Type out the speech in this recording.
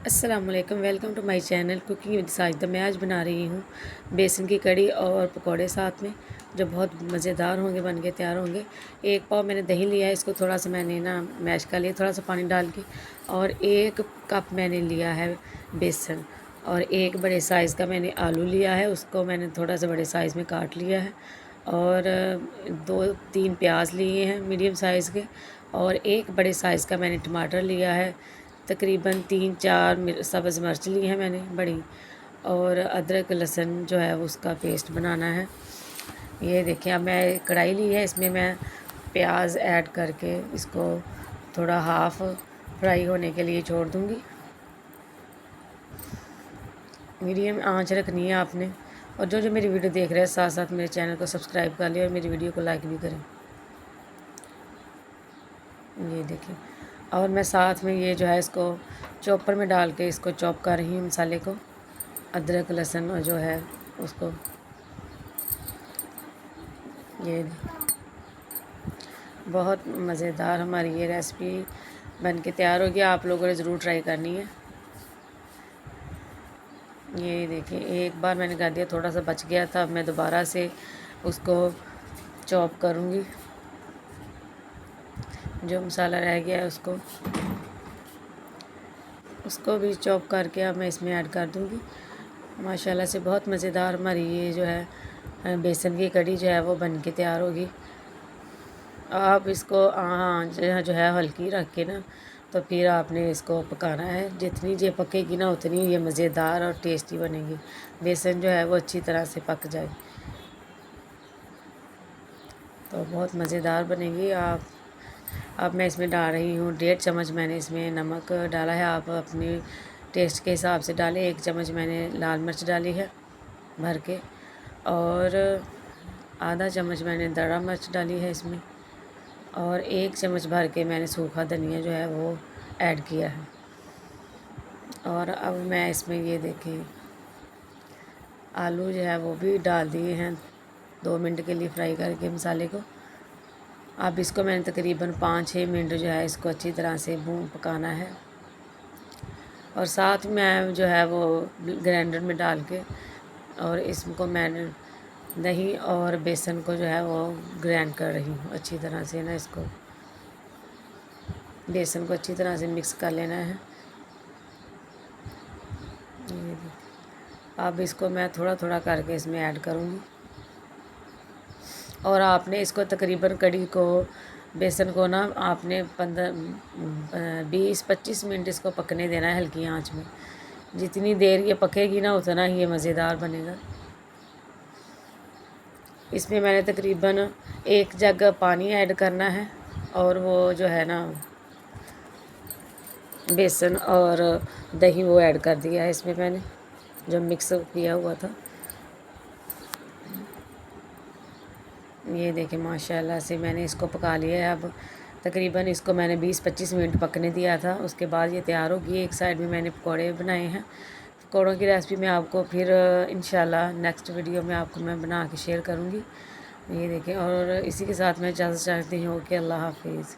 अस्सलाम वालेकुम, welcome to my channel cooking with Sajida. मैं आज बना रही हूँ बेसन की कड़ी और पकोड़े साथ में, जो बहुत मज़ेदार होंगे, बन के तैयार होंगे। एक पाव मैंने दही लिया है, इसको थोड़ा सा मैंने ना मैश कर लिया थोड़ा सा पानी डाल के, और 1 कप मैंने लिया है बेसन, और एक बड़े साइज़ का मैंने आलू लिया है, उसको मैंने थोड़ा सा बड़े साइज़ में काट लिया है, और 2-3 प्याज लिए हैं मीडियम साइज़ के, और एक बड़े साइज़ का मैंने टमाटर लिया है। तकरीबन 3-4 सब्ज़ मिर्च ली है मैंने बड़ी, और अदरक लहसुन जो है वो उसका पेस्ट बनाना है। ये देखिए, अब मैं कढ़ाई ली है, इसमें मैं प्याज ऐड करके इसको थोड़ा हाफ़ फ्राई होने के लिए छोड़ दूँगी। मीडियम आंच रखनी है आपने, और जो मेरी वीडियो देख रहे हैं साथ साथ मेरे चैनल को सब्सक्राइब कर लिया और मेरी वीडियो को लाइक भी करें। ये देखिए, और मैं साथ में ये जो है इसको चॉपर में डाल के इसको चॉप कर रही हूँ मसाले को, अदरक लहसुन और जो है उसको। ये बहुत मज़ेदार हमारी ये रेसिपी बन के तैयार होगी, आप लोगों ने ज़रूर ट्राई करनी है। ये देखिए, एक बार मैंने कर दिया, थोड़ा सा बच गया था, अब मैं दोबारा से उसको चॉप करूँगी। जो मसाला रह गया है उसको भी चॉप करके अब मैं इसमें ऐड कर दूँगी। माशाल्लाह से बहुत मज़ेदार हमारी ये जो है बेसन की कड़ी जो है वो बन के तैयार होगी। आप इसको जो है हल्की रख के ना, तो फिर आपने इसको पकाना है। जितनी ये पकेगी ना उतनी ये मज़ेदार और टेस्टी बनेगी। बेसन जो है वो अच्छी तरह से पक जाए तो बहुत मज़ेदार बनेगी। अब मैं इसमें डाल रही हूँ 1.5 चम्मच मैंने इसमें नमक डाला है। आप अपने टेस्ट के हिसाब से डालें। 1 चम्मच मैंने लाल मिर्च डाली है भर के, और आधा चम्मच मैंने दड़ा मिर्च डाली है इसमें, और 1 चम्मच भर के मैंने सूखा धनिया जो है वो ऐड किया है। और अब मैं इसमें ये देखिए आलू जो है वो भी डाल दिए हैं 2 मिनट के लिए फ्राई करके मसाले को। अब इसको मैंने तकरीबन 5-6 मिनट जो है इसको अच्छी तरह से पकाना है, और साथ में जो है वो ग्राइंडर में डाल के, और इसको मैंने दही और बेसन को जो है वो ग्राइंड कर रही हूँ अच्छी तरह से ना। इसको बेसन को अच्छी तरह से मिक्स कर लेना है। अब इसको मैं थोड़ा थोड़ा करके इसमें ऐड करूँगी, और आपने इसको तकरीबन कड़ी को बेसन को ना आपने 20-25 मिनट इसको पकने देना है हल्की आंच में। जितनी देर ये पकेगी ना उतना ही ये मज़ेदार बनेगा। इसमें मैंने तकरीबन 1 जग पानी ऐड करना है, और वो जो है ना बेसन और दही वो ऐड कर दिया है इसमें मैंने, जो मिक्स किया हुआ था। ये देखिए माशाल्लाह से मैंने इसको पका लिया है। अब तकरीबन इसको मैंने 20-25 मिनट पकने दिया था, उसके बाद ये तैयार होगी। एक साइड में मैंने पकौड़े बनाए हैं। पकौड़ों की रेसिपी मैं आपको फिर इंशाल्लाह नेक्स्ट वीडियो में आपको मैं बना के शेयर करूँगी। ये देखिए, और इसी के साथ मैं इजाज़त चाहती हूँ कि अल्लाह हाफिज़।